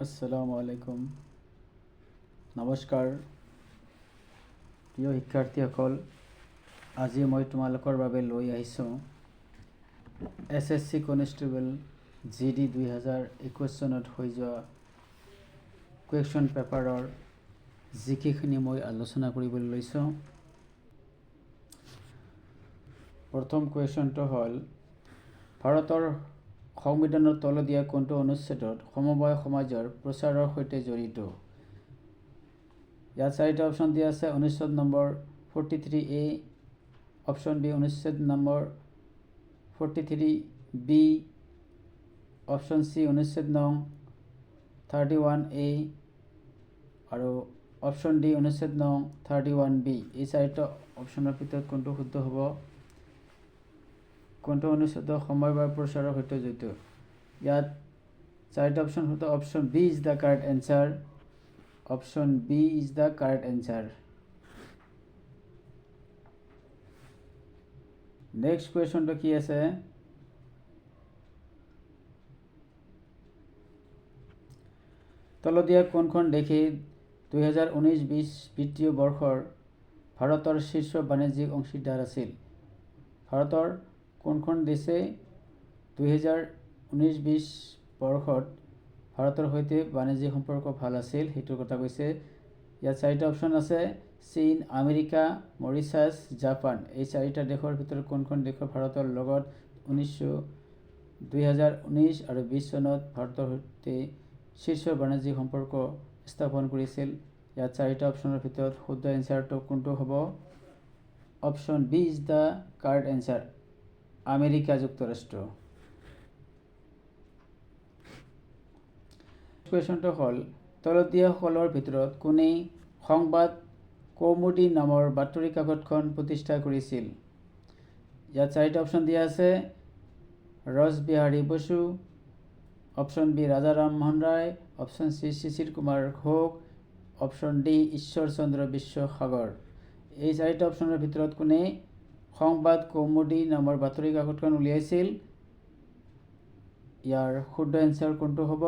আসসালামু আলাইকুম। নমস্কাৰ প্ৰিয় শিক্ষাৰ্থীসকল, আজি মই তোমালোকৰ বাবে লৈ আহিছোঁ SSC কনষ্টেবল GD 2021 চনত হৈ যোৱা কুৱেশ্যন পেপাৰৰ যিকেইখিনি মই আলোচনা কৰিবলৈ লৈছোঁ। প্ৰথম কুৱেশ্যনটো হ'ল, ভাৰতৰ সংবিধানৰ তলতীয়া কোনটো অনুচ্ছেদত সমবায় সমাজৰ প্ৰচাৰৰ সৈতে জড়িত? ইয়াত চাৰিটা অপশ্যন দিয়া আছে। অনুচ্ছেদ নম্বৰ 43A, অপশ্যন বি অনুচ্ছেদ নম্বৰ 43B, অপশ্যন চি অনুচ্ছেদ নং 31A আৰু অপশ্যন ডি অনুচ্ছেদ নং 31B। এই চাৰিটা অপশ্যনৰ ভিতৰত কোনটো শুদ্ধ হ'ব? কোনটো অনুচ্ছেদ সমবায় প্ৰচাৰৰ সৈতে জড়িত? ইয়াত চাৰিটা অপশ্যন শুদ্ধ। Option B is the correct answer. Option B is the correct answer. Next কুৱেশ্যনটো কি আছে? তলতীয়া কোনখন দেশে 2019-20 বিত্তীয় বৰ্ষৰ ভাৰতৰ শীৰ্ষ বাণিজ্যিক অংশীদাৰ আছিল? ভাৰতৰ কোনখন দেশে 2019-20 বৰ্ষত ভাৰতৰ সৈতে বাণিজ্যিক সম্পৰ্ক ভাল আছিল সেইটোৰ কথা কৈছে। ইয়াত চাৰিটা অপশ্যন আছে: চীন, আমেৰিকা, মৰিচাছ, জাপান। এই চাৰিটা দেশৰ ভিতৰত কোনখন দেশে ভাৰতৰ লগত 2019 আৰু 20 চনত ভাৰতৰ সৈতে শীৰ্ষ বাণিজ্যিক সম্পৰ্ক স্থাপন কৰিছিল? ইয়াত চাৰিটা অপশ্যনৰ ভিতৰত শুদ্ধ এনচাৰটো কোনটো হ'ব? Option B is the correct answer, America যুক্তৰাষ্ট্ৰ। কুৱেশ্যনটো হ'ল, তলতীয়াসকলৰ ভিতৰত কোনে সংবাদ কৌমুদী নামৰ বাতৰি কাকতখন প্ৰতিষ্ঠা কৰিছিল? ইয়াত চাৰিটা অপশ্যন দিয়া আছে: ৰাসবিহাৰী বসু, অপশ্যন বি ৰাজাৰাম মোহন ৰায়, অপশ্যন চি শিশিৰ কুমাৰ ঘোষ, অপশ্যন ডি ঈশ্বৰ চন্দ্ৰ বিদ্যাসাগৰ। এই চাৰিটা অপশ্যনৰ ভিতৰত কোনে সংবাদ কৌমুদী নামৰ বাতৰি কাকতখন উলিয়াইছিল? ইয়াৰ শুদ্ধ এনচাৰ কোনটো হ'ব?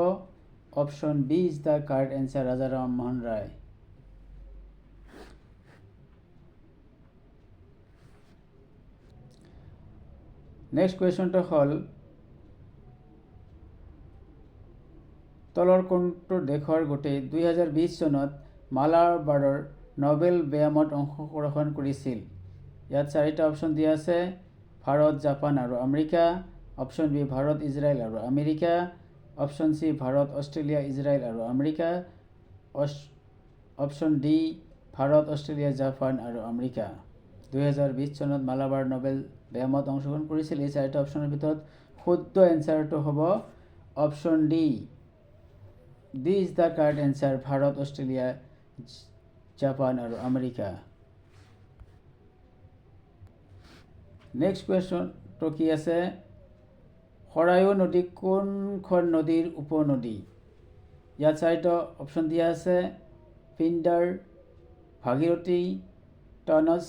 Option B is the correct answer, Rajaram Mohan Roy. Next কুৱেশ্যনটো হ'ল, তলৰ কোনটো দেশৰ গোটেই 2020 চনত মালাবাৰৰ নবেল ব্যায়ামত অংশগ্ৰহণ কৰিছিল? ইয়াত চাৰিটা অপশ্যন দিয়া আছে: ভাৰত, জাপান আৰু America. Option B Bharat, Israel আৰু America. Option C Bharat, Australia, Israel আৰু America. Option D Bharat, Australia, Japan আৰু আমেৰিকা। 2020 চনত মালাবাৰ নবেল ব্যায়ামত অংশগ্ৰহণ কৰিছিল। এই চাৰিটা অপশ্যনৰ ভিতৰত শুদ্ধ এনচাৰটো হ'ব option D. D is the correct answer, Bharat, Australia, Japan আৰু আমেৰিকা। নেক্সট কুৱেশ্যনটো কি আছে? শৰায়ু নদী কোনখন নদীৰ উপনদী? ইয়াত চাৰিটা অপশ্যন দিয়া আছে: পিণ্ডাৰ, ভাগীৰথী, টনচ,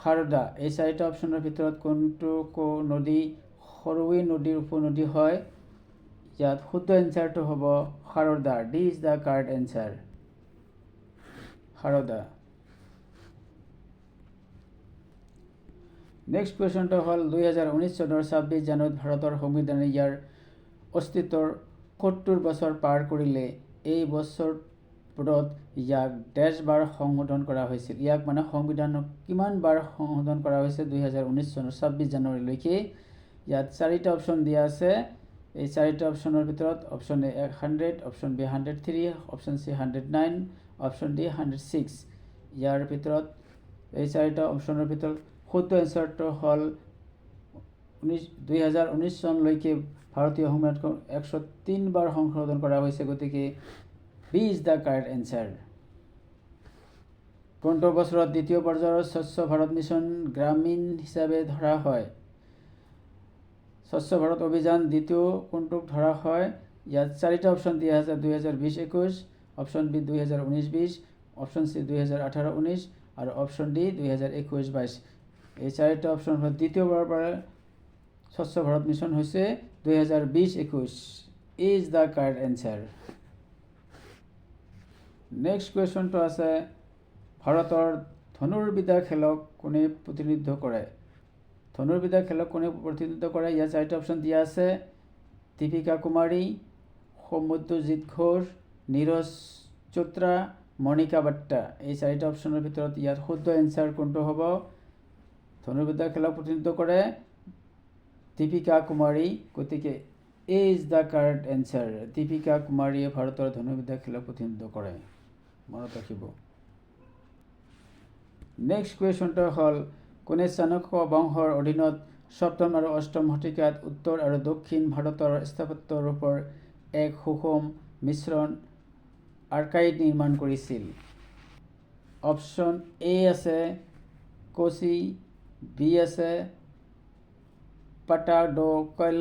সাৰদা। এই চাৰিটা অপশ্যনৰ ভিতৰত কোনটো নদী শৰায়ু নদীৰ উপনদী হয়? ইয়াত শুদ্ধ এনচাৰটো হ'ব Sarada. D is the correct answer, Sarada. Next কুৱেশ্যনটো হ'ল, 2019 চনৰ 26 জানুৱাৰীত ভাৰতৰ সংবিধানে ইয়াৰ অস্তিত্বৰ 70 বছৰ পাৰ কৰিলে। এই বছৰবোৰত ইয়াক ডেছবাৰ সংশোধন কৰা হৈছিল? ইয়াক মানে সংবিধানক কিমান বাৰ সংশোধন কৰা হৈছে 2019 চনৰ 26 জানুৱাৰীলৈকে? ইয়াত চাৰিটা অপশ্যন দিয়া আছে। এই চাৰিটা অপশ্যনৰ ভিতৰত option A 100, option B 103, option C 109, option D 106। ইয়াৰ ভিতৰত এই চাৰিটা অপশ্যনৰ ভিতৰত শুদ্ধ এনচাৰটো হ'ল 2019 চনলৈকে ভাৰতীয় সংবিধানখন 103 বাৰ সংশোধন কৰা হৈছে, গতিকে B is the correct answer. কোনটো বছৰত দ্বিতীয় পৰ্যায়ৰ স্বচ্ছ ভাৰত মিছন গ্ৰামীণ হিচাপে ধৰা হয়? স্বচ্ছ ভাৰত অভিযান দ্বিতীয় কোনটোক ধৰা হয়? ইয়াত চাৰিটা অপশ্যন দিয়া আছে: 2020-21, অপশ্যন বি 2019-20, অপশ্যন চি 2018-19 আৰু অপশ্যন ডি 2021-22। এই চাৰিটা অপশ্যন হ'ল দ্বিতীয়বাৰৰ পৰা স্বচ্ছ ভাৰত মিছন হৈছে 2020-21। is the correct answer. Next question to আছে ভাৰতৰ ধনুৰ্বিদ্যা খেলক কোনে প্ৰতিনিধিত্ব কৰে? ধনুৰ্বিদ্যা খেলক কোনে প্ৰতিনিধিত্ব কৰে? ইয়াত চাৰিটা অপশ্যন দিয়া আছে: দীপিকা কুমাৰী, সৌম্যজিৎ ঘোষ, নীৰজ চোপ্ৰা, মণিকা বাট্টা। এই চাৰিটা অপশ্যনৰ ভিতৰত ইয়াত শুদ্ধ এনচাৰ কোনটো হ'ব? ধনুৰ্বিদ্যা খেলক প্ৰতিনিধিত্ব কৰে দীপিকা কুমাৰী, গতিকে A is the correct answer. Deepika কুমাৰীয়ে ভাৰতৰ ধনুৰ্বিদ্যা খেলক প্ৰতিনিধিত্ব কৰে, মনত ৰাখিব। নেক্সট কুৱেশ্যনটো হ'ল কোনে চাণক্য বংশৰ অধীনত সপ্তম আৰু অষ্টম শতিকাত উত্তৰ আৰু দক্ষিণ ভাৰতৰ স্থাপত্য ৰূপৰ এক সুষম মিশ্ৰণ আৰ্কাইড নিৰ্মাণ কৰিছিল? অপশ্যন এ আছে কোচি, বি আছে পাটাডোকল,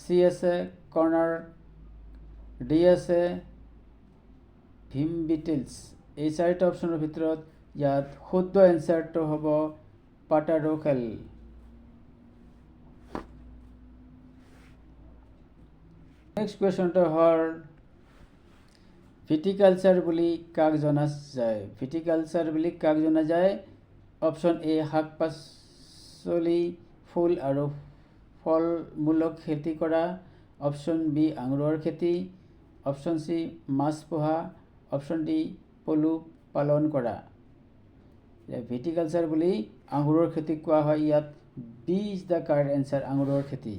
চি আছে কৰ্ণাৰ, ডি আছে ভিমবিটিলছ। এই চাৰিটা অপশ্যনৰ ভিতৰত ইয়াত শুদ্ধ এনচাৰটো হ'ব পাটাডোকল। নেক্সট কুৱেশ্যনটো হ'ল ভিটিকালচাৰ বুলি কাক জনা যায়? ভিটিকালচাৰ বুলি কাক জনা যায়? অপশ্যন এ শাক পাচলি, ফুল আৰু ফলমূলক খেতি কৰা, অপশ্যন বি আঙুৰৰ খেতি, অপশ্যন চি মাছ পোহা, অপশ্যন ডি পলু পালন কৰা। ভিটিকালচাৰ বুলি আঙুৰৰ খেতিক কোৱা হয়। ইয়াত B is the correct answer, আঙুৰৰ খেতি।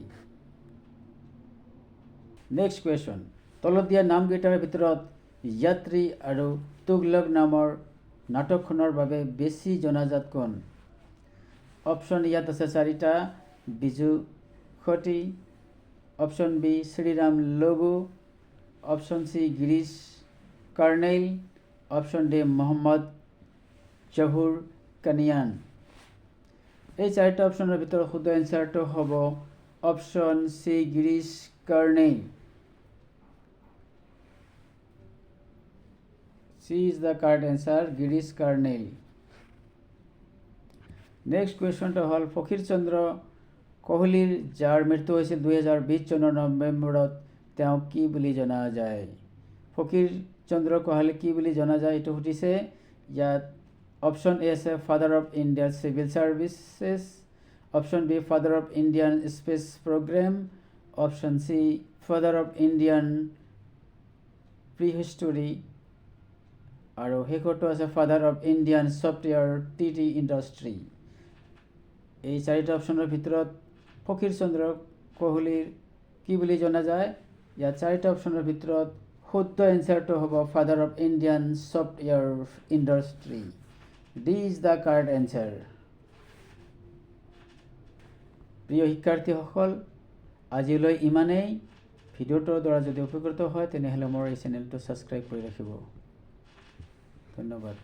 নেক্সট কুৱেশ্যন, তলত দিয়া নামকেইটাৰ ভিতৰত য়াত্ৰী আৰু তুগলক নামৰ নাটকখনৰ বাবে বেছি জনাজাত কোন? অপশ্যন ইয়াত আছে চাৰিটা: Biju Khati, option B Shriram Lagu, option C Girish Karnail, option D Mohammad Zahur Kaniyan. এই চাৰিটা অপশ্যনৰ ভিতৰত শুদ্ধ এনচাৰটো হ'ব option C Girish Karnail. C is the correct answer, Girish Karnail. Next কুৱেশ্যনটো হ'ল ফকীৰ চন্দ্ৰ কোহলিৰ যাৰ মৃত্যু হৈছিল 2020 চনৰ নৱেম্বৰত, তেওঁক কি বুলি জনা যায়? ফকীৰ চন্দ্ৰ কোহলিক কি বুলি জনা যায় এইটো সুধিছে। ইয়াত অপশ্যন এ আছে father of Indian civil services, option B father of Indian space programme, option C father of Indian prehistory, আৰু শেষৰটো আছে ফাদাৰ অফ ইণ্ডিয়ান ছফ্টৱেৰ টি ইণ্ডাষ্ট্ৰী। এই চাৰিটা অপশ্যনৰ ভিতৰত ফকীৰ চন্দ্ৰ কোহলিৰ কি বুলি জনা যায়? ইয়াত চাৰিটা অপশ্যনৰ ভিতৰত শুদ্ধ এনচাৰটো হ'ব father of Indian software industry. D is the correct answer. প্ৰিয় শিক্ষাৰ্থীসকল, আজিলৈ ইমানেই। ভিডিঅ'টোৰ দ্বাৰা যদি উপকৃত হয় তেনেহ'লে মোৰ এই চেনেলটো ছাবস্ক্ৰাইব কৰি ৰাখিব। ধন্যবাদ।